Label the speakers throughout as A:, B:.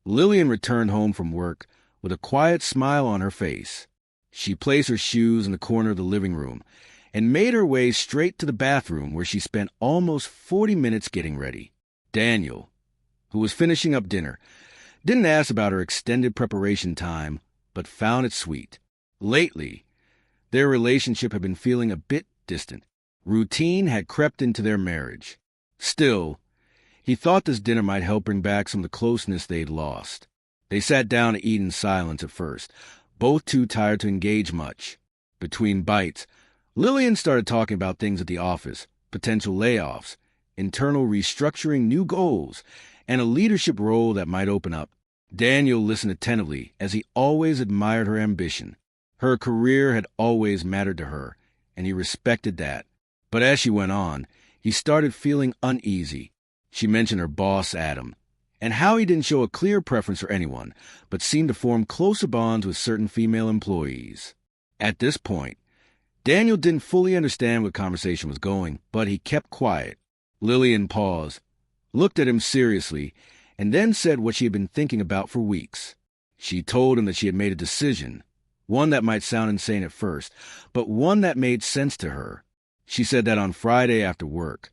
A: Lillian returned home from work with a quiet smile on her face. She placed her shoes in the corner of the living room and made her way straight to the bathroom where she spent almost 40 minutes getting ready. Daniel, who was finishing up dinner, didn't ask about her extended preparation time, but found it sweet. Lately, their relationship had been feeling a bit distant. Routine had crept into their marriage. Still, he thought this dinner might help bring back some of the closeness they'd lost. They sat down to eat in silence at first, both too tired to engage much. Between bites, Lillian started talking about things at the office, potential layoffs, internal restructuring, new goals, and a leadership role that might open up. Daniel listened attentively, as he always admired her ambition. Her career had always mattered to her, and he respected that. But as she went on, he started feeling uneasy. She mentioned her boss, Adam, and how he didn't show a clear preference for anyone, but seemed to form closer bonds with certain female employees. At this point, Daniel didn't fully understand where the conversation was going, but he kept quiet. Lillian paused, looked at him seriously, and then said what she had been thinking about for weeks. She told him that she had made a decision, one that might sound insane at first, but one that made sense to her. She said that on Friday after work,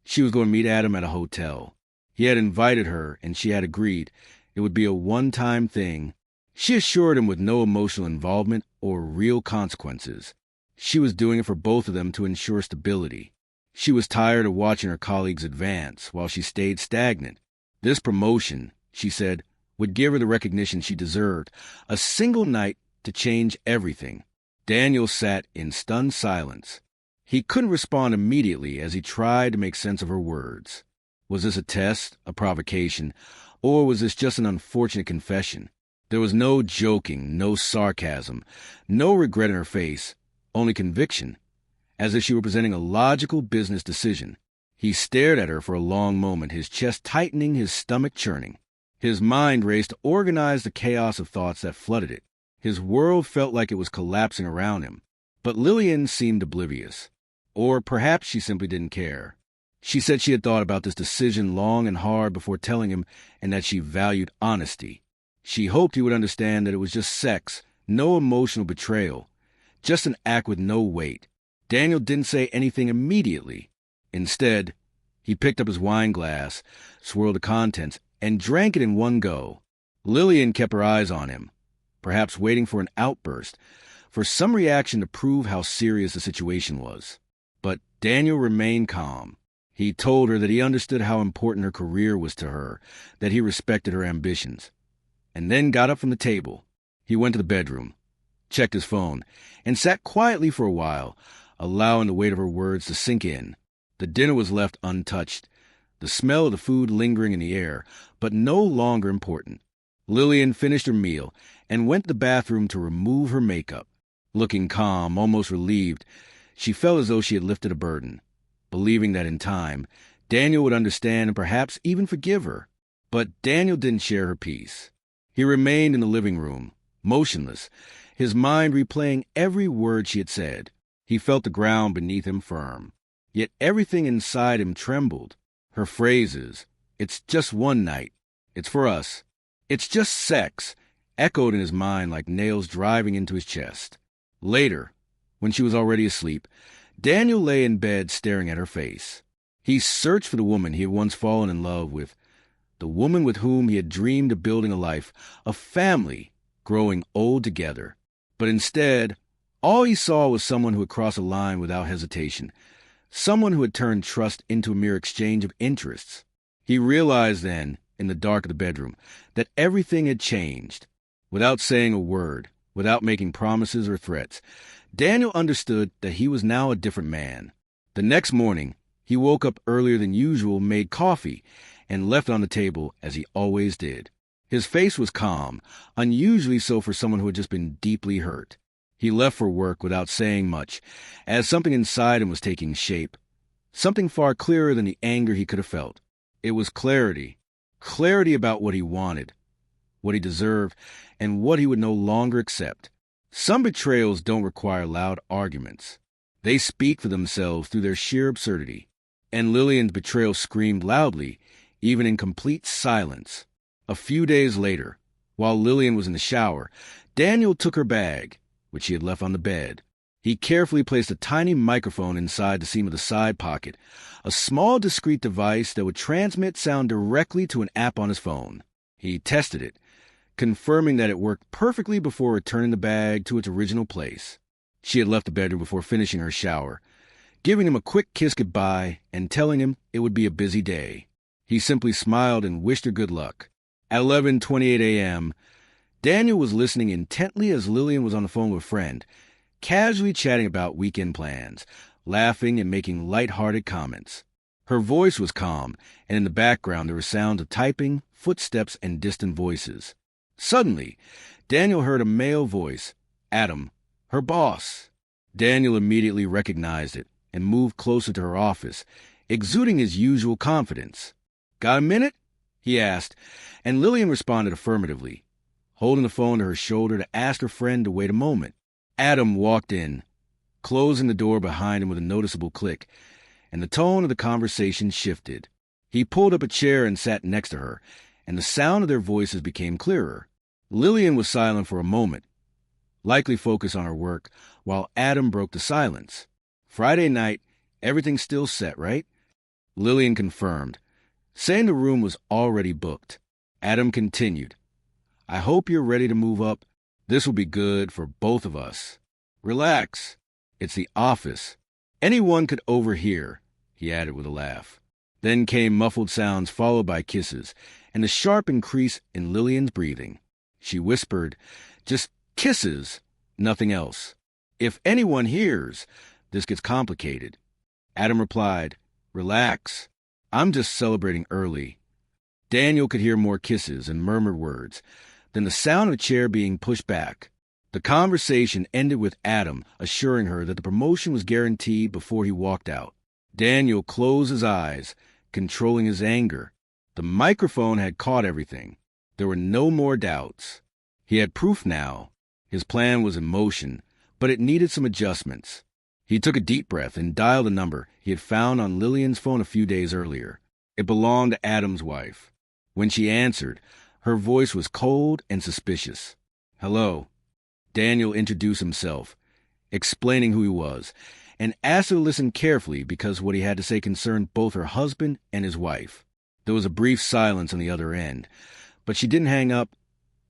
A: she was going to meet Adam at a hotel. He had invited her, and she had agreed it would be a one-time thing. She assured him with no emotional involvement or real consequences. She was doing it for both of them to ensure stability. She was tired of watching her colleagues advance while she stayed stagnant. This promotion, she said, would give her the recognition she deserved, a single night to change everything. Daniel sat in stunned silence. He couldn't respond immediately as he tried to make sense of her words. Was this a test, a provocation, or was this just an unfortunate confession? There was no joking, no sarcasm, no regret in her face, only conviction, as if she were presenting a logical business decision. He stared at her for a long moment, his chest tightening, his stomach churning. His mind raced to organize the chaos of thoughts that flooded it. His world felt like it was collapsing around him. But Lillian seemed oblivious. Or perhaps she simply didn't care. She said she had thought about this decision long and hard before telling him, and that she valued honesty. She hoped he would understand that it was just sex, no emotional betrayal, just an act with no weight. Daniel didn't say anything immediately. Instead, he picked up his wine glass, swirled the contents, and drank it in one go. Lillian kept her eyes on him, perhaps waiting for an outburst, for some reaction to prove how serious the situation was. But Daniel remained calm. He told her that he understood how important her career was to her, that he respected her ambitions, and then got up from the table. He went to the bedroom, checked his phone, and sat quietly for a while, allowing the weight of her words to sink in. The dinner was left untouched, the smell of the food lingering in the air, but no longer important. Lillian finished her meal and went to the bathroom to remove her makeup. Looking calm, almost relieved, she felt as though she had lifted a burden, believing that in time, Daniel would understand and perhaps even forgive her. But Daniel didn't share her peace. He remained in the living room, motionless, his mind replaying every word she had said. He felt the ground beneath him firm. Yet everything inside him trembled. Her phrases, "It's just one night," "It's for us," "It's just sex," echoed in his mind like nails driving into his chest. Later, when she was already asleep, Daniel lay in bed staring at her face. He searched for the woman he had once fallen in love with, the woman with whom he had dreamed of building a life, a family, growing old together. But instead, all he saw was someone who had crossed a line without hesitation, someone who had turned trust into a mere exchange of interests. He realized then, in the dark of the bedroom, that everything had changed. Without saying a word, without making promises or threats, Daniel understood that he was now a different man. The next morning, he woke up earlier than usual, made coffee, and left it on the table as he always did. His face was calm, unusually so for someone who had just been deeply hurt. He left for work without saying much, as something inside him was taking shape, something far clearer than the anger he could have felt. It was clarity about what he wanted, what he deserved, and what he would no longer accept. Some betrayals don't require loud arguments. They speak for themselves through their sheer absurdity. And Lillian's betrayal screamed loudly, even in complete silence. A few days later, while Lillian was in the shower, Daniel took her bag, which she had left on the bed. He carefully placed a tiny microphone inside the seam of the side pocket, a small discreet device that would transmit sound directly to an app on his phone. He tested it, confirming that it worked perfectly before returning the bag to its original place. She had left the bedroom before finishing her shower, giving him a quick kiss goodbye and telling him it would be a busy day. He simply smiled and wished her good luck. At 11:28 a.m., Daniel was listening intently as Lillian was on the phone with a friend, casually chatting about weekend plans, laughing and making light-hearted comments. Her voice was calm, and in the background there were sounds of typing, footsteps, and distant voices. Suddenly, Daniel heard a male voice, Adam, her boss. Daniel immediately recognized it and moved closer to her office, exuding his usual confidence. "Got a minute?" he asked, and Lillian responded affirmatively, holding the phone to her shoulder to ask her friend to wait a moment. Adam walked in, closing the door behind him with a noticeable click, and the tone of the conversation shifted. He pulled up a chair and sat next to her, and the sound of their voices became clearer. Lillian was silent for a moment, likely focused on her work, while Adam broke the silence. "Friday night, everything's still set, right?" Lillian confirmed, saying the room was already booked. Adam continued, "I hope you're ready to move up. This will be good for both of us. Relax. It's the office. Anyone could overhear," he added with a laugh. Then came muffled sounds followed by kisses, and a sharp increase in Lillian's breathing. She whispered, "Just kisses, nothing else. If anyone hears, this gets complicated." Adam replied, "Relax. I'm just celebrating early." Daniel could hear more kisses and murmured words, then the sound of a chair being pushed back. The conversation ended with Adam assuring her that the promotion was guaranteed before he walked out. Daniel closed his eyes, controlling his anger. The microphone had caught everything. There were no more doubts. He had proof now. His plan was in motion, but it needed some adjustments. He took a deep breath and dialed a number he had found on Lillian's phone a few days earlier. It belonged to Adam's wife. When she answered, her voice was cold and suspicious. "Hello." Daniel introduced himself, explaining who he was, and asked her to listen carefully because what he had to say concerned both her husband and his wife. There was a brief silence on the other end, but she didn't hang up,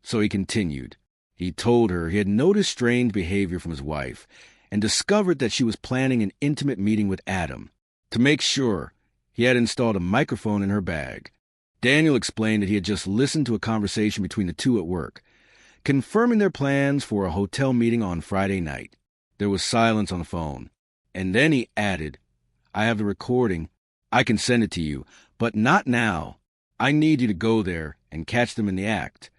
A: so he continued. He told her he had noticed strange behavior from his wife and discovered that she was planning an intimate meeting with Adam. To make sure, he had installed a microphone in her bag. Daniel explained that he had just listened to a conversation between the two at work, confirming their plans for a hotel meeting on Friday night. There was silence on the phone, and then he added, "I have the recording. I can send it to you, but not now. I need you to go there and catch them in the act."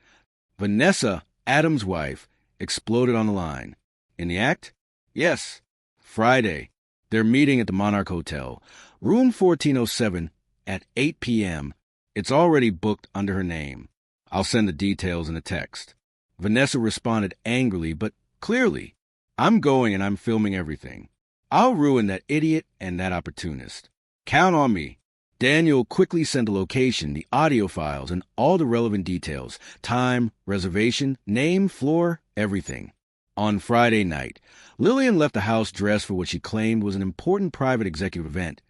A: Vanessa, Adam's wife, exploded on the line. "In the act?" "Yes. Friday. They're meeting at the Monarch Hotel, room 1407, at 8 p.m. It's already booked under her name. I'll send the details in a text." Vanessa responded angrily, but clearly, "I'm going and I'm filming everything. I'll ruin that idiot and that opportunist. Count on me." Daniel quickly sent the location, the audio files, and all the relevant details: time, reservation, name, floor, everything. On Friday night, Lillian left the house dressed for what she claimed was an important private executive event,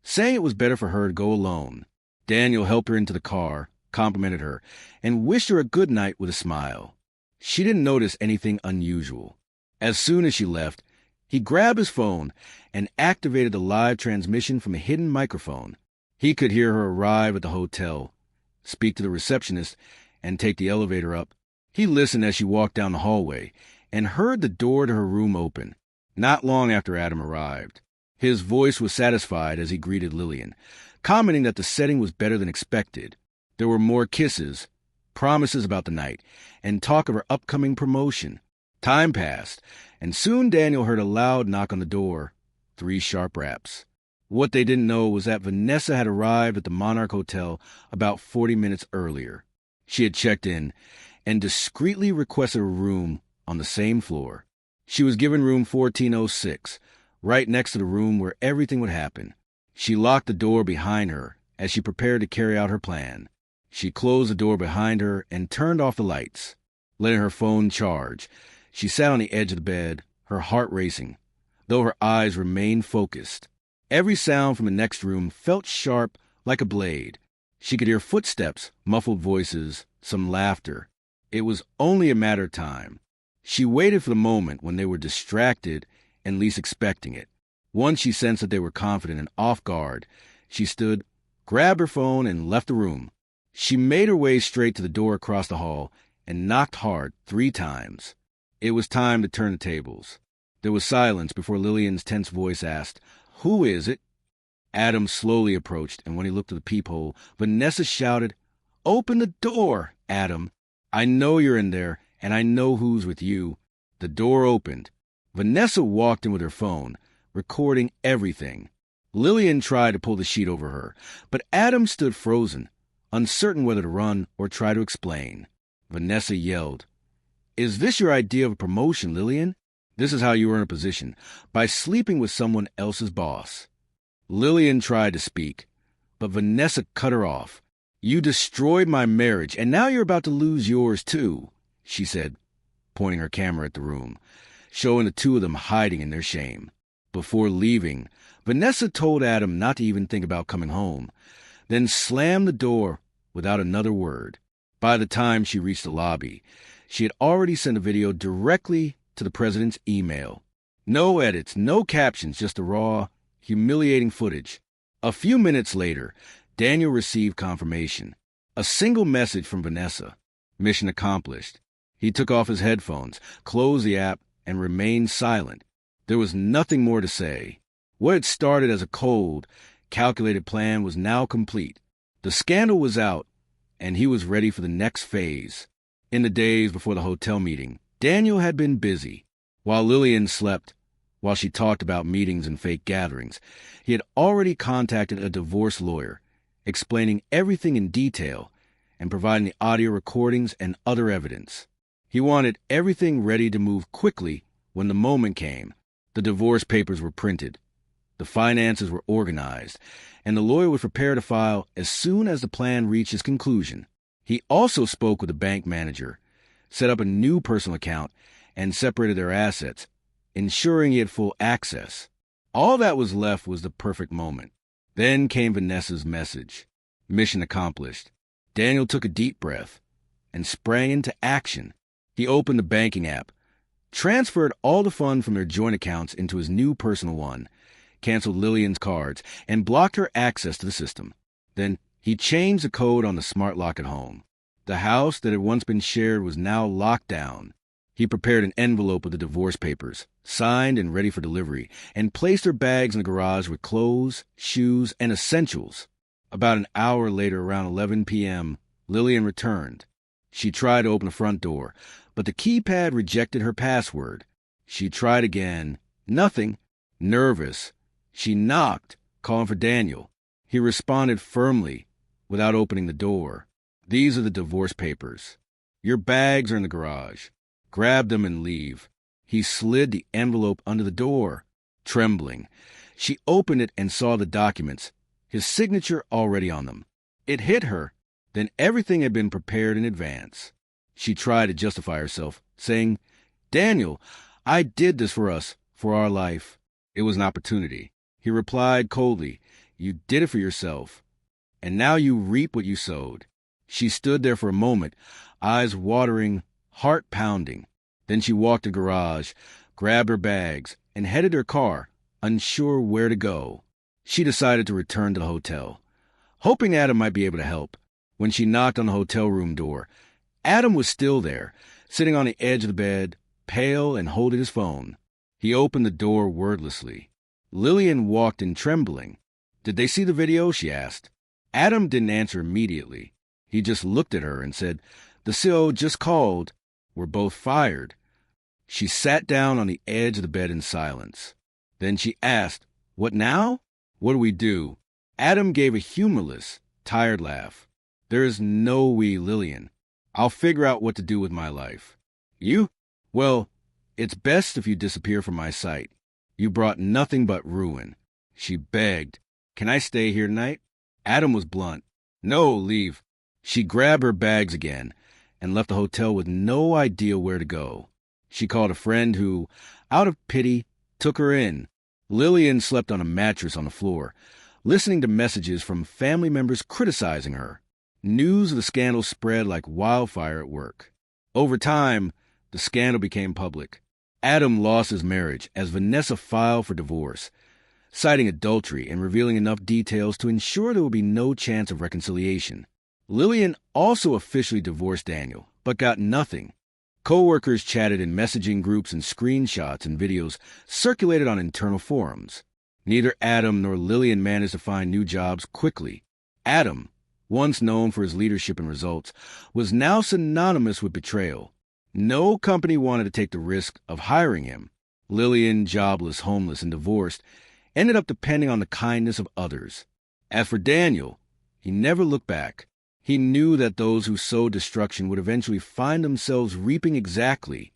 A: saying it was better for her to go alone. Daniel helped her into the car, complimented her, and wished her a good night with a smile. She didn't notice anything unusual. As soon as she left, he grabbed his phone and activated the live transmission from a hidden microphone. He could hear her arrive at the hotel, speak to the receptionist, and take the elevator up. He listened as she walked down the hallway and heard the door to her room open, not long after Adam arrived. His voice was satisfied as he greeted Lillian, commenting that the setting was better than expected. There were more kisses, promises about the night, and talk of her upcoming promotion. Time passed, and soon Daniel heard a loud knock on the door. 3 sharp raps. What they didn't know was that Vanessa had arrived at the Monarch Hotel about 40 minutes earlier. She had checked in and discreetly requested a room on the same floor. She was given room 1406, right next to the room where everything would happen. She locked the door behind her as she prepared to carry out her plan. She closed the door behind her and turned off the lights, letting her phone charge. She sat on the edge of the bed, her heart racing, though her eyes remained focused. Every sound from the next room felt sharp like a blade. She could hear footsteps, muffled voices, some laughter. It was only a matter of time. She waited for the moment when they were distracted and least expecting it. Once she sensed that they were confident and off guard, she stood, grabbed her phone, and left the room. She made her way straight to the door across the hall and knocked hard 3 times. It was time to turn the tables. There was silence before Lillian's tense voice asked, "Who is it?" Adam slowly approached, and when he looked at the peephole, Vanessa shouted, "Open the door, Adam. I know you're in there, and I know who's with you." The door opened. Vanessa walked in with her phone, recording everything. Lillian tried to pull the sheet over her, but Adam stood frozen, uncertain whether to run or try to explain. Vanessa yelled, "Is this your idea of a promotion, Lillian? This is how you earn a position, by sleeping with someone else's boss." Lillian tried to speak, but Vanessa cut her off. "You destroyed my marriage, and now you're about to lose yours, too," she said, pointing her camera at the room, showing the two of them hiding in their shame. Before leaving, Vanessa told Adam not to even think about coming home, then slammed the door without another word. By the time she reached the lobby, she had already sent a video directly to the president's email. No edits, no captions, just the raw, humiliating footage. A few minutes later, Daniel received confirmation. A single message from Vanessa. Mission accomplished. He took off his headphones, closed the app, and remained silent. There was nothing more to say. What had started as a cold, calculated plan was now complete. The scandal was out, and he was ready for the next phase. In the days before the hotel meeting, Daniel had been busy. While Lillian slept, while she talked about meetings and fake gatherings, he had already contacted a divorce lawyer, explaining everything in detail and providing the audio recordings and other evidence. He wanted everything ready to move quickly when the moment came. The divorce papers were printed, the finances were organized, and the lawyer was prepared to file as soon as the plan reached its conclusion. He also spoke with the bank manager, set up a new personal account, and separated their assets, ensuring he had full access. All that was left was the perfect moment. Then came Vanessa's message. Mission accomplished. Daniel took a deep breath and sprang into action. He opened the banking app, transferred all the funds from their joint accounts into his new personal one, canceled Lillian's cards, and blocked her access to the system. Then he changed the code on the smart lock at home. The house that had once been shared was now locked down. He prepared an envelope with the divorce papers, signed and ready for delivery, and placed her bags in the garage with clothes, shoes, and essentials. About an hour later, around 11 p.m., Lillian returned. She tried to open the front door, but the keypad rejected her password. She tried again. Nothing. Nervous, she knocked, calling for Daniel. He responded firmly, without opening the door. "These are the divorce papers. Your bags are in the garage. Grab them and leave." He slid the envelope under the door. Trembling, she opened it and saw the documents, his signature already on them. It hit her. Then everything had been prepared in advance. She tried to justify herself, saying, "Daniel, I did this for us, for our life." It was an opportunity. He replied coldly, "You did it for yourself, and now you reap what you sowed." She stood there for a moment, eyes watering, heart pounding. Then she walked to the garage, grabbed her bags, and headed her car, unsure where to go. She decided to return to the hotel, hoping Adam might be able to help. When she knocked on the hotel room door, Adam was still there, sitting on the edge of the bed, pale and holding his phone. He opened the door wordlessly. Lillian walked in trembling. "Did they see the video?" she asked. Adam didn't answer immediately. He just looked at her and said, "The CO just called. We're both fired." She sat down on the edge of the bed in silence. Then she asked, "What now? What do we do?" Adam gave a humorless, tired laugh. "There is no we, Lillian. I'll figure out what to do with my life." "You? Well, it's best if you disappear from my sight. You brought nothing but ruin." She begged, "Can I stay here tonight?" Adam was blunt. "No, leave. She grabbed her bags again and left the hotel with no idea where to go. She called a friend who, out of pity, took her in. Lillian slept on a mattress on the floor, listening to messages from family members criticizing her. News of the scandal spread like wildfire at work. Over time, the scandal became public. Adam lost his marriage as Vanessa filed for divorce, citing adultery and revealing enough details to ensure there would be no chance of reconciliation. Lillian also officially divorced Daniel, but got nothing. Co-workers chatted in messaging groups, and screenshots and videos circulated on internal forums. Neither Adam nor Lillian managed to find new jobs quickly. Adam, once known for his leadership and results, was now synonymous with betrayal. No company wanted to take the risk of hiring him. Lillian, jobless, homeless, and divorced, ended up depending on the kindness of others. As for Daniel, he never looked back. He knew that those who sowed destruction would eventually find themselves reaping exactly